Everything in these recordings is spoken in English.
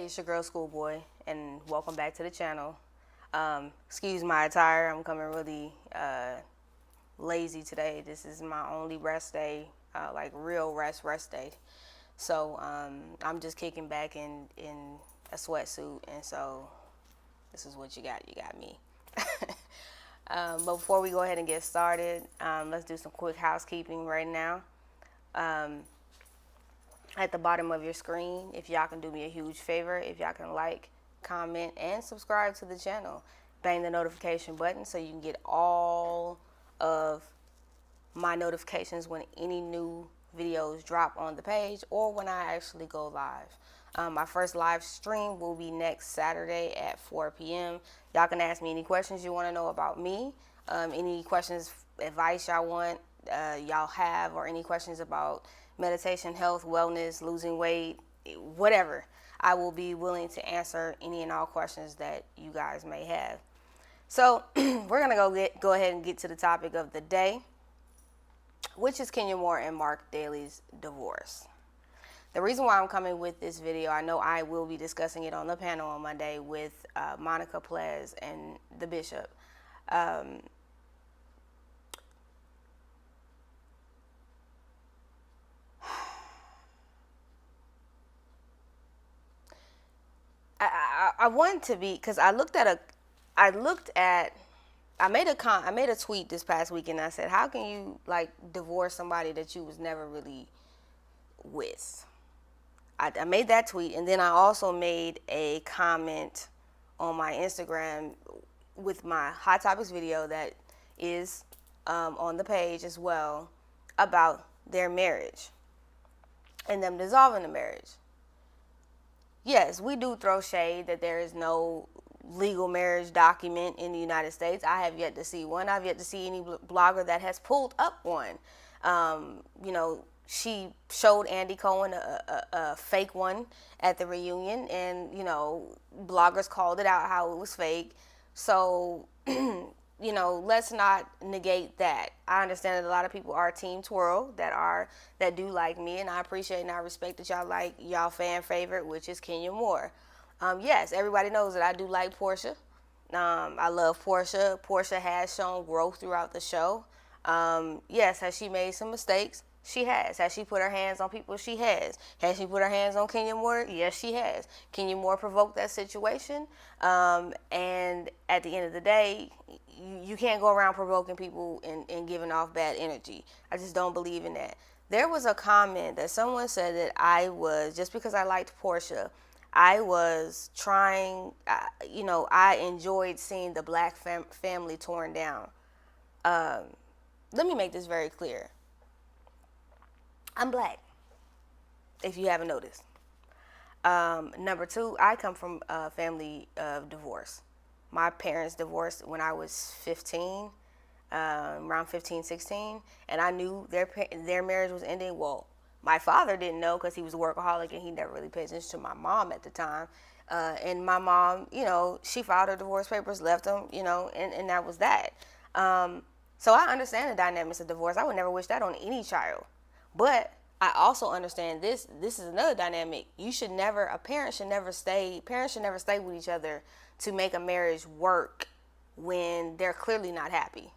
it's your girl Schoolboy, and welcome back to the channel. Excuse my attire, I'm coming really lazy today. This is my only rest day, like real rest day. So I'm just kicking back in a sweatsuit, and so this is what you got. You got me. But before we go ahead and get started, let's do some quick housekeeping right now. At the bottom of your screen, if y'all can do me a huge favor, if y'all can like, comment, and subscribe to the channel. Bang the notification button so you can get all of my notifications when any new videos drop on the page or when I actually go live. My first live stream will be next Saturday at 4 p.m. Y'all can ask me any questions you want to know about me, any questions, advice y'all want, y'all have, or any questions about meditation, health, wellness, losing weight, whatever. I will be willing to answer any and all questions that you guys may have. So we're gonna go ahead and get to the topic of the day, which is Kenya Moore and Marc Daly's divorce. The reason why I'm coming with this video, I know I will be discussing it on the panel on Monday with Monica Plez and the Bishop. I want to be, because I made a tweet this past week, and I said, how can you like divorce somebody that you was never really with? I made that tweet, and then I also made a comment on my Instagram with my Hot Topics video that is on the page as well about their marriage and them dissolving the marriage. Yes, we do throw shade that there is no legal marriage document in the United States. I have yet to see one. I've yet to see any blogger that has pulled up one. She showed Andy Cohen a fake one at the reunion, and, bloggers called it out how it was fake. So, let's not negate that. I understand that a lot of people are Team Twirl that do like me, and I appreciate and I respect that y'all like y'all fan favorite, which is Kenya Moore. Yes, everybody knows that I do like Portia. I love Portia. Portia has shown growth throughout the show. Yes, has she made some mistakes? She has. Has she put her hands on people? She has. Has she put her hands on Kenya Moore? Yes, she has. Kenya Moore provoked that situation. And at the end of the day, you can't go around provoking people and giving off bad energy. I just don't believe in that. There was a comment that someone said that I was, just because I liked Portia, I was trying, I enjoyed seeing the black family torn down. Let me make this very clear. I'm black, if you haven't noticed. Number two, I come from a family of divorce. My parents divorced when I was 15, around 15, 16, and I knew their marriage was ending. Well, my father didn't know because he was a workaholic and he never really paid attention to my mom at the time. And my mom, she filed her divorce papers, left them, and that was that. So I understand the dynamics of divorce. I would never wish that on any child. But I also understand this is another dynamic. Parents should never stay with each other to make a marriage work when they're clearly not happy.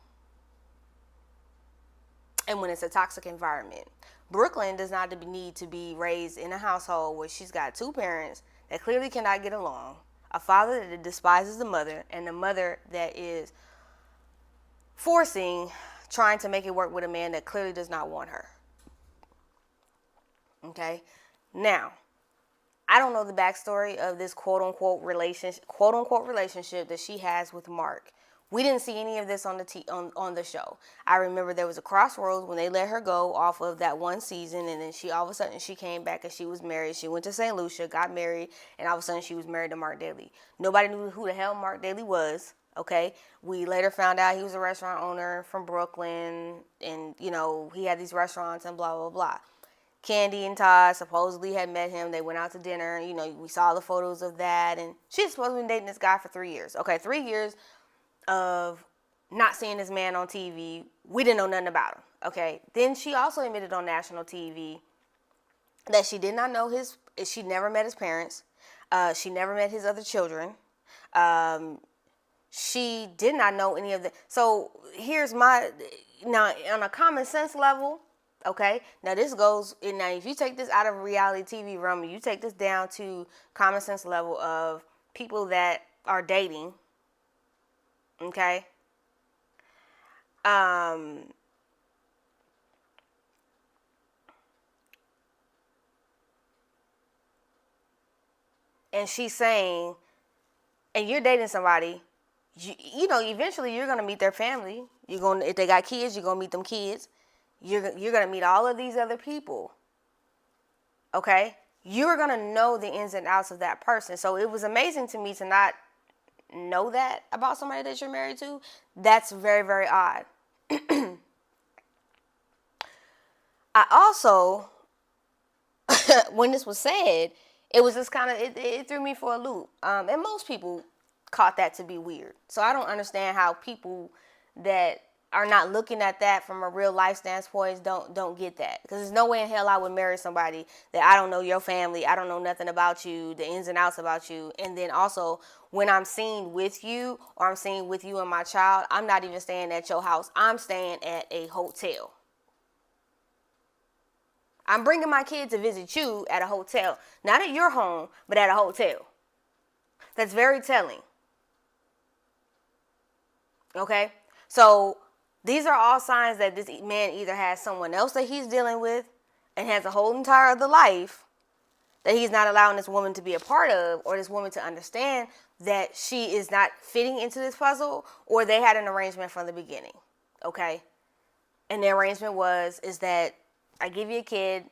And when it's a toxic environment. Brooklyn does not need to be raised in a household where she's got two parents that clearly cannot get along, a father that despises the mother, and a mother that is trying to make it work with a man that clearly does not want her. Okay, now, I don't know the backstory of this quote unquote relationship that she has with Marc. We didn't see any of this on the show. I remember there was a crossroads when they let her go off of that one season, and then all of a sudden she came back and she was married. She went to St. Lucia, got married, and all of a sudden she was married to Marc Daly. Nobody knew who the hell Marc Daly was. Okay, we later found out he was a restaurant owner from Brooklyn, and he had these restaurants and blah blah blah. Candy and Todd supposedly had met him. They went out to dinner. We saw the photos of that. And she's supposed to have been dating this guy for 3 years. Okay, 3 years of not seeing this man on TV. We didn't know nothing about him. Okay, then she also admitted on national TV that she did not know she never met his parents. She never met his other children. Um, she did not know any of the. So here's my, now on a common sense level. Okay, now this goes. Now if you take this out of reality TV realm, you take this down to common sense level of people that are dating. Okay. Um, and she's saying, and you're dating somebody, you know, eventually you're gonna meet their family. You're gonna, if they got kids, you're gonna meet them kids. You're gonna meet all of these other people. Okay, you're gonna know the ins and outs of that person. So it was amazing to me to not know that about somebody that you're married to. That's very, very odd. I also, when this was said, it was just kind of, it threw me for a loop. And most people caught that to be weird. So I don't understand how people that are not looking at that from a real life standpoint don't get that. Because there's no way in hell I would marry somebody that I don't know your family, I don't know nothing about you, the ins and outs about you. And then also, when I'm seen with you, or I'm seen with you and my child, I'm not even staying at your house. I'm staying at a hotel. I'm bringing my kid to visit you at a hotel. Not at your home, but at a hotel. That's very telling. Okay? So these are all signs that this man either has someone else that he's dealing with and has a whole entire other life that he's not allowing this woman to be a part of, or this woman to understand that she is not fitting into this puzzle, or they had an arrangement from the beginning. Okay? And the arrangement is that I give you a kid,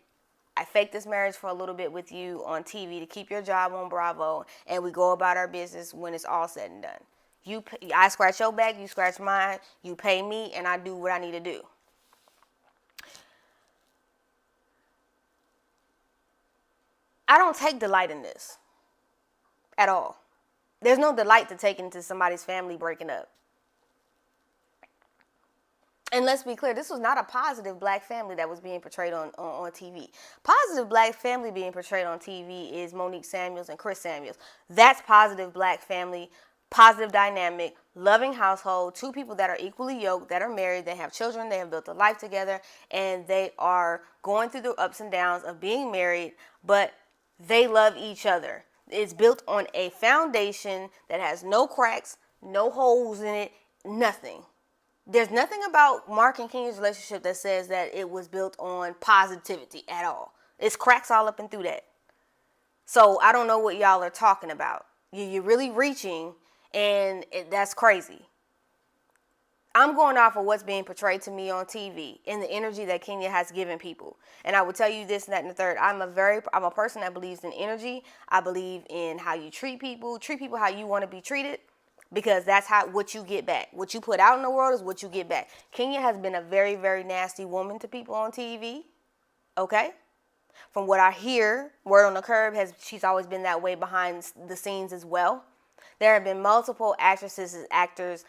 I fake this marriage for a little bit with you on TV to keep your job on Bravo, and we go about our business when it's all said and done. I scratch your back, you scratch mine, you pay me, and I do what I need to do. I don't take delight in this at all. There's no delight to take into somebody's family breaking up. And let's be clear, this was not a positive black family that was being portrayed on TV. Positive black family being portrayed on TV is Monique Samuels and Chris Samuels. That's positive black family, positive dynamic, loving household, two people that are equally yoked, that are married, they have children, they have built a life together, and they are going through the ups and downs of being married, but they love each other. It's built on a foundation that has no cracks, no holes in it, nothing. There's nothing about Marc and Kenya's relationship that says that it was built on positivity at all. It's cracks all up and through that. So I don't know what y'all are talking about. You're really reaching, and that's crazy. I'm going off of what's being portrayed to me on TV and the energy that Kenya has given people. And I will tell you this and that and the third. I'm a person that believes in energy. I believe in how you treat people how you want to be treated. Because that's what you get back. What you put out in the world is what you get back. Kenya has been a very, very nasty woman to people on TV. Okay? From what I hear, word on the curb, she's always been that way behind the scenes as well. There have been multiple actresses, actors,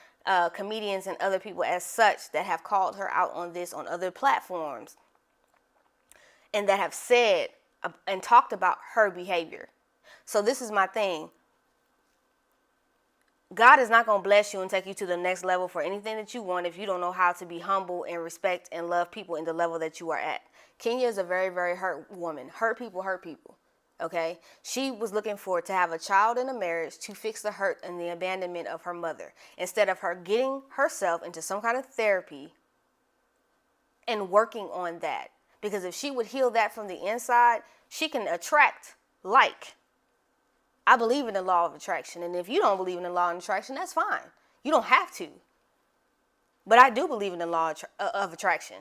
comedians, and other people as such that have called her out on this on other platforms. And that have said and talked about her behavior. So this is my thing. God is not going to bless you and take you to the next level for anything that you want if you don't know how to be humble and respect and love people in the level that you are at. Kenya is a very, very hurt woman. Hurt people. Okay? She was looking for to have a child in a marriage to fix the hurt and the abandonment of her mother. Instead of her getting herself into some kind of therapy and working on that. Because if she would heal that from the inside, she can attract like. I believe in the law of attraction, and if you don't believe in the law of attraction, that's fine. You don't have to. But I do believe in the law of attraction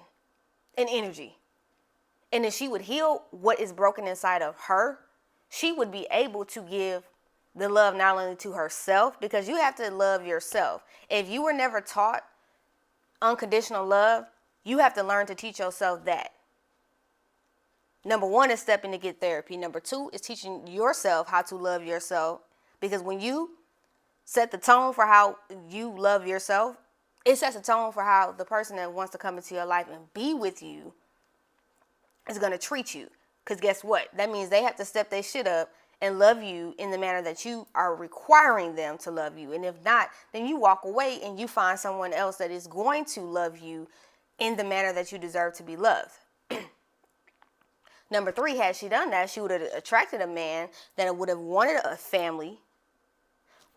and energy. And if she would heal what is broken inside of her, she would be able to give the love not only to herself, because you have to love yourself. If you were never taught unconditional love, you have to learn to teach yourself that. Number one is stepping to get therapy. Number two is teaching yourself how to love yourself. Because when you set the tone for how you love yourself, it sets the tone for how the person that wants to come into your life and be with you is going to treat you. Because guess what? That means they have to step their shit up and love you in the manner that you are requiring them to love you. And if not, then you walk away and you find someone else that is going to love you in the manner that you deserve to be loved. Number 3, had she done that, she would have attracted a man that would have wanted a family,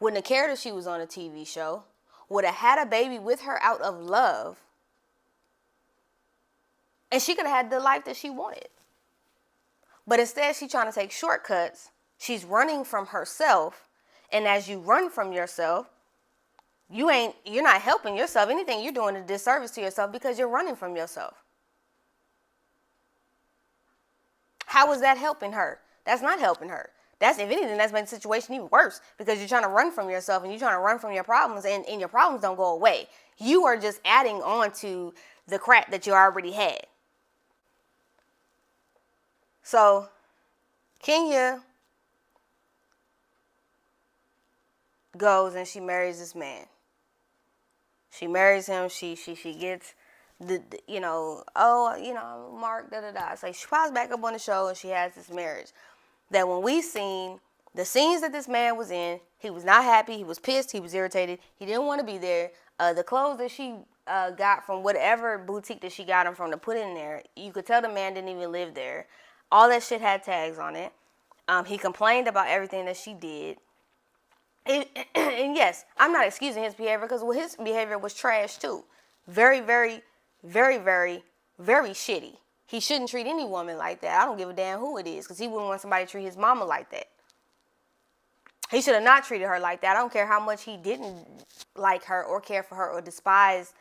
wouldn't have cared if she was on a TV show, would have had a baby with her out of love, and she could have had the life that she wanted. But instead, she's trying to take shortcuts. She's running from herself, and as you run from yourself, you're not helping yourself. Anything, you're doing a disservice to yourself because you're running from yourself. How is that helping her? That's not helping her. If anything, that's making the situation even worse because you're trying to run from yourself and you're trying to run from your problems, and your problems don't go away. You are just adding on to the crap that you already had. So, Kenya goes and she marries this man. She marries him. She gets Marc, da-da-da. So she pops back up on the show and she has this marriage. That when we seen the scenes that this man was in, he was not happy, he was pissed, he was irritated, he didn't want to be there. The clothes that she got from whatever boutique that she got him from to put in there, you could tell the man didn't even live there. All that shit had tags on it. He complained about everything that she did. And yes, I'm not excusing his behavior because his behavior was trash too. Very, very, very, very, very shitty. He shouldn't treat any woman like that. I don't give a damn who it is because he wouldn't want somebody to treat his mama like that. He should have not treated her like that. I don't care how much he didn't like her or care for her or despise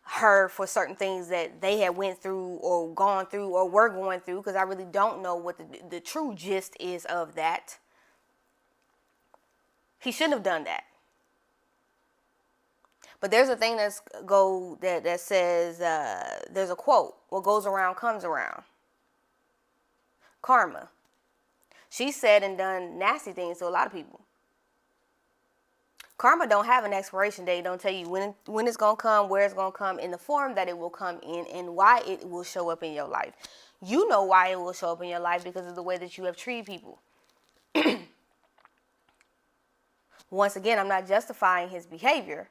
her for certain things that they had went through or gone through or were going through, because I really don't know what the true gist is of that. He shouldn't have done that. But there's a thing that says, there's a quote, what goes around comes around. Karma. She said and done nasty things to a lot of people. Karma don't have an expiration date. Don't tell you when it's going to come, where it's going to come, in the form that it will come in, and why it will show up in your life. You know why it will show up in your life because of the way that you have treated people. Once again, I'm not justifying his behavior,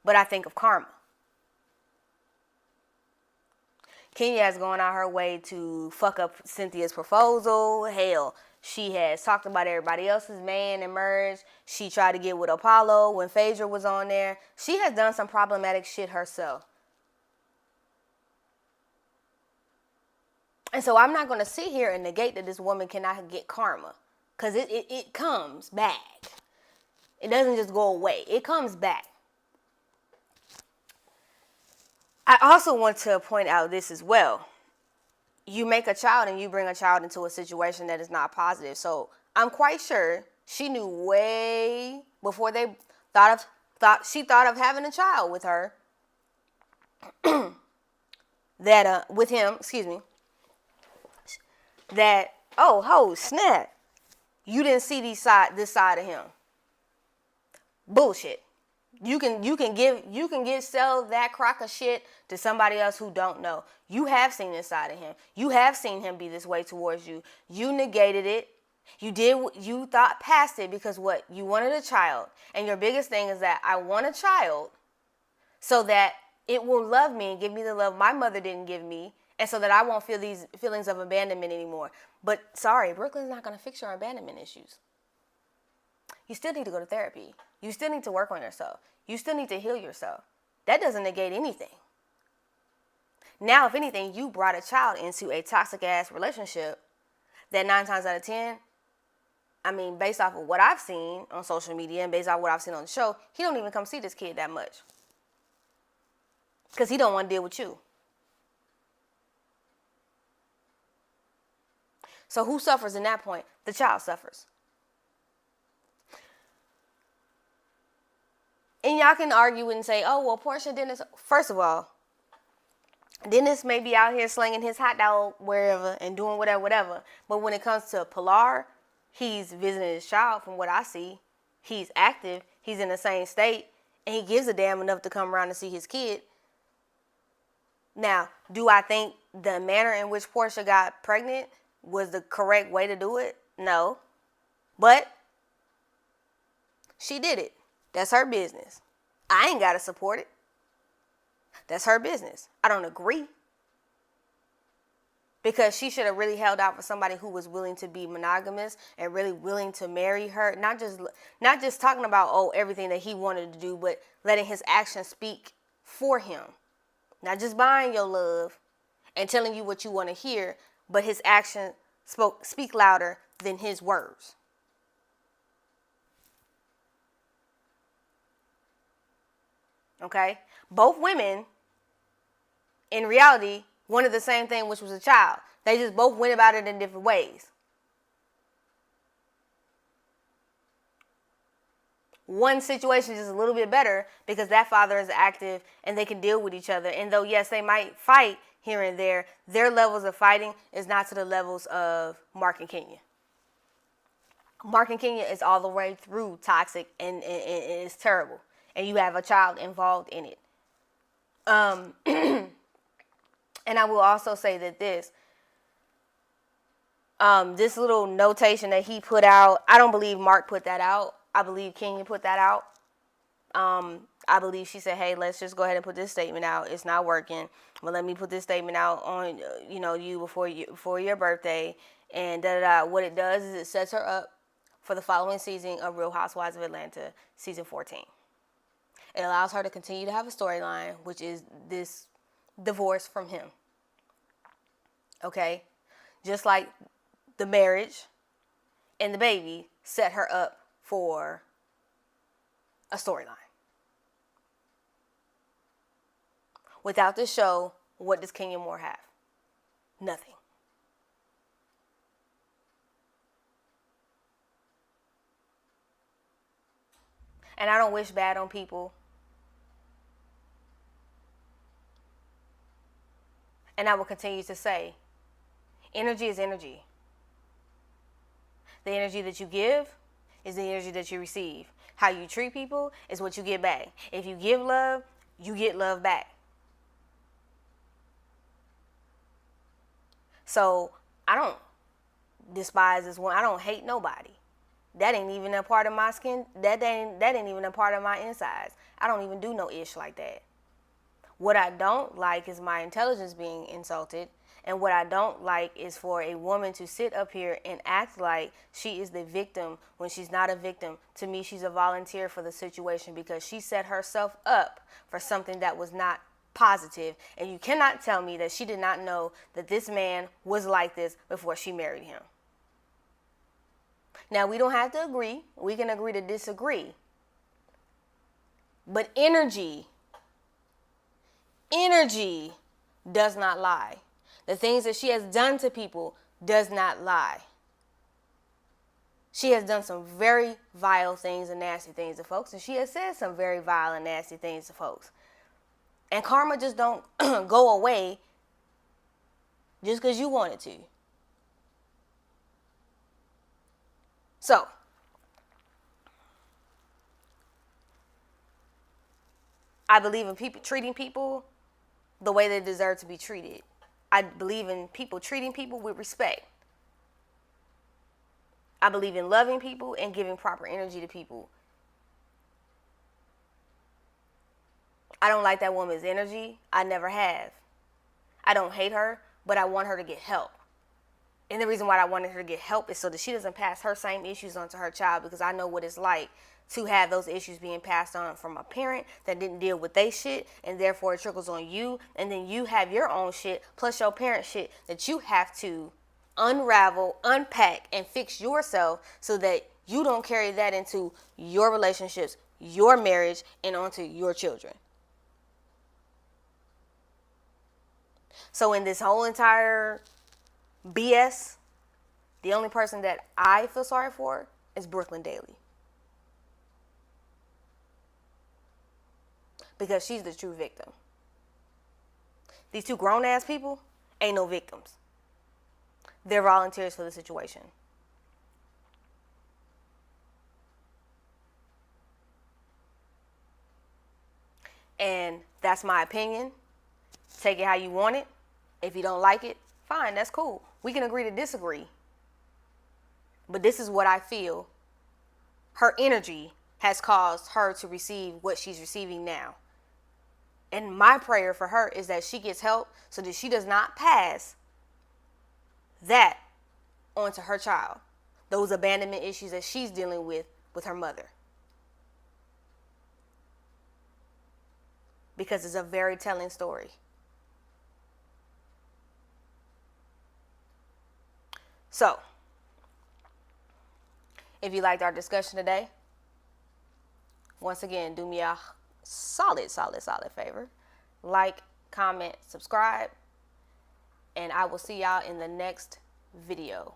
but I think of karma. Kenya has gone out her way to fuck up Cynthia's proposal. Hell, she has talked about everybody else's man and merge. She tried to get with Apollo when Phaedra was on there. She has done some problematic shit herself. And so I'm not going to sit here and negate that this woman cannot get karma. Because it comes back. It doesn't just go away. It comes back. I also want to point out this as well. You make a child and you bring a child into a situation that is not positive. So I'm quite sure she knew way before they thought of having a child with her, with him, that, oh snap, you didn't see this side of him. Bullshit. You can sell that crock of shit to somebody else who don't know. You have seen this side of him. You have seen him be this way towards you. You negated it. You thought past it because what? You wanted a child. And your biggest thing is that I want a child so that it will love me and give me the love my mother didn't give me, and so that I won't feel these feelings of abandonment anymore. But sorry, Brooklyn's not going to fix your abandonment issues. You still need to go to therapy. You still need to work on yourself. You still need to heal yourself. That doesn't negate anything. Now, if anything, you brought a child into a toxic-ass relationship that 9 times out of 10, I mean, based off of what I've seen on social media and based off what I've seen on the show, he don't even come see this kid that much. Because he don't want to deal with you. So who suffers in that point? The child suffers. And y'all can argue and say, oh, well, Portia Dennis, first of all, Dennis may be out here slinging his hot dog wherever and doing whatever. But when it comes to Pilar, he's visiting his child from what I see. He's active. He's in the same state. And he gives a damn enough to come around to see his kid. Now, do I think the manner in which Portia got pregnant was the correct way to do it? No. But she did it. That's her business. I ain't got to support it. That's her business. I don't agree. Because she should have really held out for somebody who was willing to be monogamous and really willing to marry her. Not just talking about, everything that he wanted to do, but letting his actions speak for him. Not just buying your love and telling you what you want to hear, but his actions speak louder than his words. Okay? Both women, in reality, wanted the same thing, which was a child. They just both went about it in different ways. One situation is just a little bit better because that father is active and they can deal with each other. And though, yes, they might fight here and there, their levels of fighting is not to the levels of Marc and Kenya. Marc and Kenya is all the way through toxic and it's terrible. And you have a child involved in it. And I will also say that this little notation that he put out, I don't believe Marc put that out. I believe Kenya put that out. I believe she said, hey, let's just go ahead and put this statement out. It's not working. But let me put this statement out on, you before your birthday. And what it does is it sets her up for the following season of Real Housewives of Atlanta, season 14. It allows her to continue to have a storyline, which is this divorce from him. Okay? Just like the marriage and the baby set her up for a storyline. Without this show, what does Kenya Moore have? Nothing. And I don't wish bad on people. And I will continue to say, energy is energy. The energy that you give is the energy that you receive. How you treat people is what you get back. If you give love, you get love back. So I don't despise this one. I don't hate nobody. That ain't even a part of my skin. That ain't even a part of my insides. I don't even do no ish like that. What I don't like is my intelligence being insulted. And what I don't like is for a woman to sit up here and act like she is the victim when she's not a victim. To me, she's a volunteer for the situation because she set herself up for something that was not positive. And you cannot tell me that she did not know that this man was like this before she married him. Now, we don't have to agree. We can agree to disagree. But energy does not lie. The things that she has done to people does not lie. She has done some very vile things and nasty things to folks, and she has said some very vile and nasty things to folks. And karma just don't go away just because you want it to. So, I believe in people treating people the way they deserve to be treated. I believe in people treating people with respect. I believe in loving people and giving proper energy to people. I don't like that woman's energy. I never have. I don't hate her, but I want her to get help. And the reason why I wanted her to get help is so that she doesn't pass her same issues on to her child, because I know what it's like to have those issues being passed on from a parent that didn't deal with their shit, and therefore it trickles on you, and then you have your own shit plus your parent shit that you have to unravel, unpack, and fix yourself so that you don't carry that into your relationships, your marriage, and onto your children. So in this whole entire BS, the only person that I feel sorry for is Brooklyn Daly. Because she's the true victim. These two grown-ass people ain't no victims. They're volunteers for the situation. And that's my opinion. Take it how you want it. If you don't like it, fine, that's cool. We can agree to disagree. but this is what I feel. Her energy has caused her to receive what she's receiving now. And my prayer for her is that she gets help so that she does not pass that onto her child. Those abandonment issues that she's dealing with her mother. Because it's a very telling story. So, if you liked our discussion today, once again, do me a solid favor. Like, comment, subscribe, and I will see y'all in the next video.